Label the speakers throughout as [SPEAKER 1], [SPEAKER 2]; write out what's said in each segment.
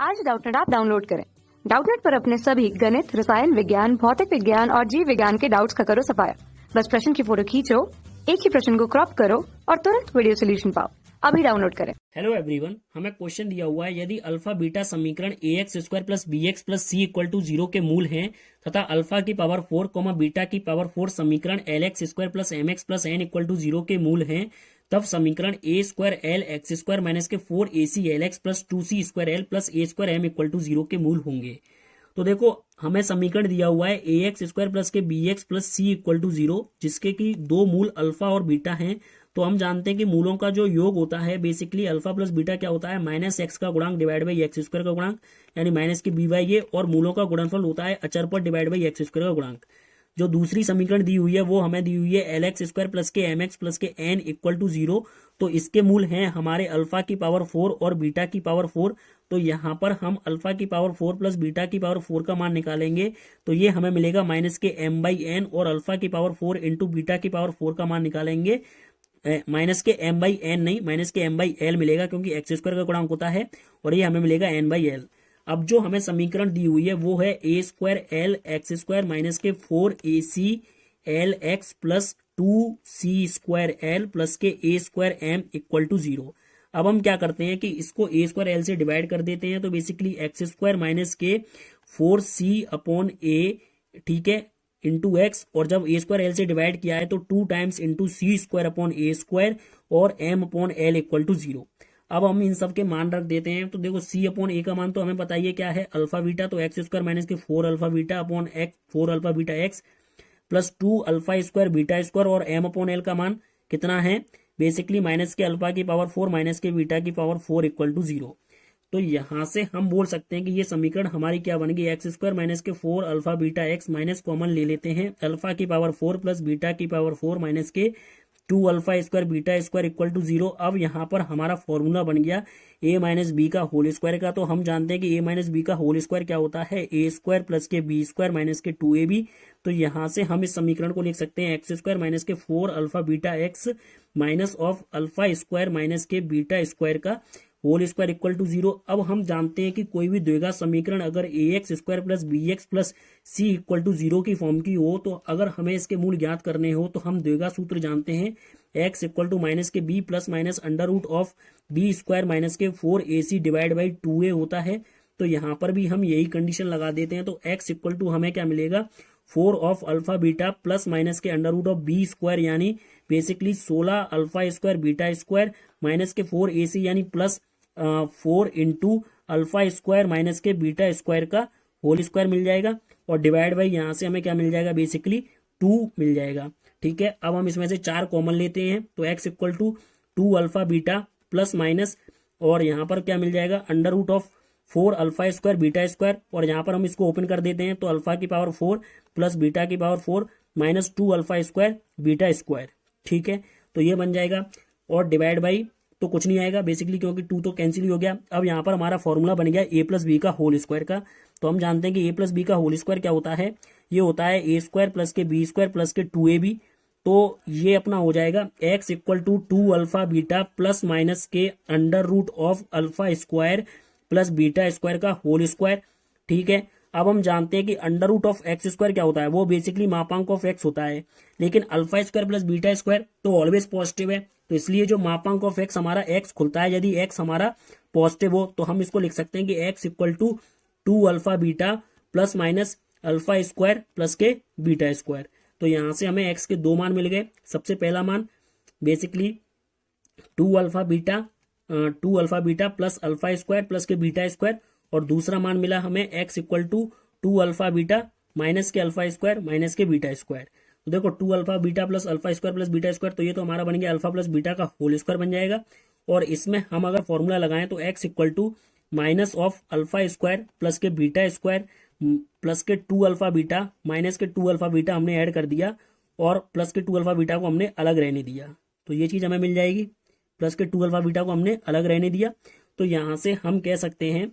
[SPEAKER 1] आज Doubtnut app download करें। Doubtnut पर अपने सभी गणित, रसायन विज्ञान, भौतिक विज्ञान और जीव विज्ञान के डाउट्स का करो सफाया। बस प्रश्न की फोटो खींचो, एक ही प्रश्न को क्रॉप करो और तुरंत वीडियो सोल्यूशन पाओ। अभी डाउनलोड करें।
[SPEAKER 2] हेलो एवरीवन, हमें क्वेश्चन दिया हुआ है यदि अल्फा बीटा समीकरण ax square plus B x plus C equal to 0 के मूल हैं तथा अल्फा की पावर 4 बीटा की पावर 4 समीकरण L x square plus M x plus N equal to 0 के मूल हैं, तब समीकरण A square L x square minus के 4 A C L x plus 2 C square L plus A square M equal to 0 के मूल होंगे। तो देखो, हमें समीकरण दिया हुआ है ए एक्स स्क्वायर प्लस के b x plus C equal to 0, जिसके की दो मूल अल्फा और बीटा हैं। तो हम जानते हैं कि मूलों का जो योग होता है बेसिकली अल्फा प्लस बीटा क्या होता है, माइनस एक्स का गुणांक डिवाइड बाई एक्स स्क्वायर का गुणांक, यानी माइनस के बी बाई ए, और मूलों का गुणनफल होता है अचर पर डिवाइड बाई एक्स स्क्वायर का गुणांक। जो दूसरी समीकरण दी हुई है वो हमें दी हुई है एल एक्स स्क्वायर प्लस के एम एक्स प्लस के एन इक्वल टू 0। तो इसके मूल हैं हमारे अल्फा की पावर 4 और बीटा की पावर 4। तो यहाँ पर हम अल्फा की पावर 4 प्लस बीटा की पावर 4 का मान निकालेंगे तो ये हमें मिलेगा माइनस के एम बाई एन, और अल्फा की पावर 4 इंटू बीटा की पावर 4 का मान निकालेंगे माइनस के एम बाई एन नहीं, माइनस के एम बाई एल मिलेगा, क्योंकि एक्स स्क्वायर का गुणांक होता है, और ये हमें मिलेगा एन बाई एल। अब जो हमें समीकरण दी हुई है वो है ए square L x square minus के 4 A C L x plus 2 C square L plus के A square M equal to 0। अब हम क्या करते हैं कि इसको ए स्क्वायर एल से डिवाइड कर देते हैं, तो बेसिकली एक्स स्क्वायर माइनस के 4 सी अपॉन ए, ठीक है, इंटू एक्स, और जब ए स्क्वायर एल से डिवाइड किया है तो 2 times into c square upon a square और m upon l equal to 0। अब हम इन सब के मान रख देते हैं। तो देखो, सी अपॉन ए का मान तो हमें पता ही है क्या है, अल्फा बीटा, तो एक्स स्क्वायर माइनस के 4 alpha beta upon x 4 alpha beta x plus 2 alpha square beta square, और एम अपॉन एल का मान कितना है, बेसिकली माइनस के अल्फा की पावर 4 माइनस के बीटा की पावर 4 इक्वल टू 0। तो यहां से हम बोल सकते हैं कि ये समीकरण हमारी क्या बन गई, एक्स स्क्वायर माइनस के 4 alpha beta x minus common ले लेते हैं, अल्फा की पावर 4 प्लस बीटा की पावर 4 माइनस के 2 alpha square beta square equal to 0। अब यहाँ पर हमारा फॉर्मूला बन गया ए माइनस बी का होल स्क्वायर का। तो हम जानते हैं कि ए माइनस बी का होल स्क्वायर क्या होता है, ए स्क्वायर प्लस के बी स्क्वायर माइनस के 2ab। तो यहाँ से हम इस समीकरण को लिख सकते हैं एक्स स्क्वायर माइनस के 4 alpha beta x minus of alpha square minus के बीटा स्क्वायर का होल स्क्वायर इक्वल टू 0। अब हम जानते हैं कि कोई भी द्विघात समीकरण अगर A x square plus B x plus C equal to 0 की फॉर्म की हो, तो अगर हमें इसके मूल ज्ञात करने हो तो हम द्विघात सूत्र जानते हैं, एक्स इक्वल टू माइनस के b plus minus under root of B square minus के 4 A C divide by 2a होता है। तो यहाँ पर भी हम यही कंडीशन लगा देते हैं। तो एक्स इक्वल टू हमें क्या मिलेगा, 4 of alpha beta plus minus के under root of B square, यानी basically 16 alpha square beta square minus के 4 ए सी, यानी plus 4 into alpha square minus के बीटा स्क्वायर का होल स्क्वायर मिल जाएगा, और डिवाइड बाई यहाँ से हमें क्या मिल जाएगा, बेसिकली 2 मिल जाएगा। ठीक है, अब हम इसमें से 4 कॉमन लेते हैं, तो x equal to 2 alpha beta plus minus, और यहाँ पर क्या मिल जाएगा, under root of 4 alpha square beta square, और यहाँ पर हम इसको ओपन कर देते हैं, तो अल्फा की पावर 4 प्लस बीटा की power 4 minus 2 alpha square beta square. ठीक है, तो ये बन जाएगा, और डिवाइड बाई तो कुछ नहीं आएगा बेसिकली, क्योंकि 2 तो कैंसिल हो गया। अब यहाँ पर हमारा फॉर्मूला बन गया ए प्लस बी का होल स्क्वायर का। तो हम जानते हैं कि ए प्लस बी का होल स्क्वायर क्या होता है, ये होता है ए स्क्वायर प्लस के बी स्क्वायर प्लस के 2ab। तो ये अपना हो जाएगा x equal to 2 alpha beta plus minus के under root of alpha square plus beta square का होल स्क्वायर। ठीक है, अब हम जानते हैं कि under root of x square क्या होता है, वो बेसिकली मापांक ऑफ एक्स होता है, लेकिन alpha square plus beta square तो ऑलवेज पॉजिटिव है। तो इसलिए जो मापांक ऑफ एक्स हमारा एक्स खुलता है, यदि एक्स हमारा पॉजिटिव हो तो हम इसको लिख सकते हैं कि x equal to 2 alpha beta plus minus alpha square plus के बीटा स्क्वायर। तो यहाँ से हमें एक्स के 2 मान मिल गए। सबसे पहला मान basically 2 alpha beta plus alpha square plus के बीटा स्क्वायर, और दूसरा मान मिला हमें x equal to 2 alpha beta minus के अल्फा स्क्वायर माइनस के बीटा स्क्वायर। तो देखो, 2 alpha beta plus alpha square plus beta square, तो ये तो हमारा बन गया अल्फा प्लस बीटा का होल स्क्वायर बन जाएगा। और इसमें हम अगर फॉर्मूला लगाएं तो x equal to minus of alpha square plus के बीटा स्क्वायर प्लस के 2 अल्फा बीटा माइनस के 2 अल्फा बीटा हमने ऐड कर दिया, और प्लस के 2 अल्फा बीटा को हमने अलग रहने दिया। तो ये चीज हमें मिल जाएगी, प्लस के 2 अल्फा बीटा को हमने अलग रहने दिया। तो यहां से हम कह सकते हैं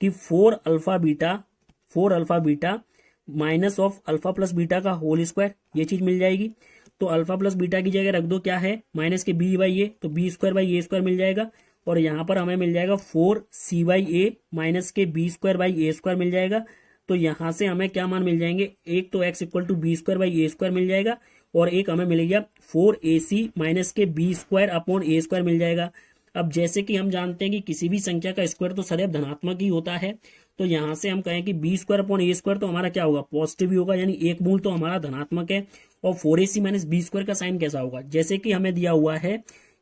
[SPEAKER 2] कि 4 alpha beta minus of alpha plus beta का होल स्क्वायर, ये चीज मिल जाएगी। तो अल्फा प्लस बीटा की जगह रख दो क्या है, माइनस के बी बाई ए, तो B square by A square मिल जाएगा, और यहाँ पर हमें मिल जाएगा 4c/a माइनस के b² मिल जाएगा। तो यहाँ से हमें क्या मान मिल जाएंगे, एक तो x इक्वल टू b² मिल जाएगा और एक हमें मिल गया 4ac माइनस के b² मिल जाएगा। अब जैसे कि हम जानते हैं कि किसी भी संख्या का स्क्वायर तो सदैव धनात्मक ही होता है, तो यहाँ से हम कहें कि b² तो हमारा क्या होगा, पॉजिटिव ही होगा, यानी एक मूल तो हमारा धनात्मक है। और 4ac माइनस b² का साइन कैसा होगा, जैसे कि हमें दिया हुआ है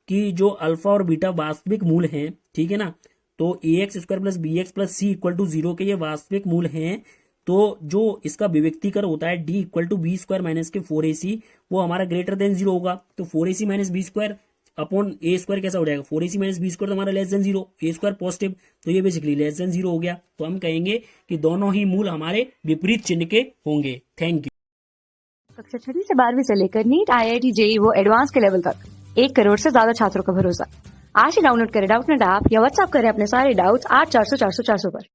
[SPEAKER 2] कि जो अल्फा और बीटा वास्तविक मूल हैं, ठीक है ना, तो ax² plus bx plus c equal to 0 के ये वास्तविक मूल हैं। तो जो इसका विभक्तीकर होता है d equal to b² minus के 4ac, वो हमारा ग्रेटर देन 0 होगा। तो 4ac minus b² upon a² कैसा हो जाएगा, 4ac माइनस b² तो हमारा लेस देन 0, a² पॉजिटिव, तो ये बेसिकली लेस देन 0 हो गया। तो हम कहेंगे कि दोनों ही मूल हमारे विपरीत चिन्ह के होंगे। Thank you.
[SPEAKER 1] कक्षा 6वीं से 12वीं से लेकर नीट, IIT, JEE वो एडवांस के लेवल तक 1 करोड़ से ज्यादा छात्रों का भरोसा। आज ही डाउनलोड करें डाउटनेट ऐप या व्हाट्सएप करें अपने सारे डाउट्स 8400 400 400 पर।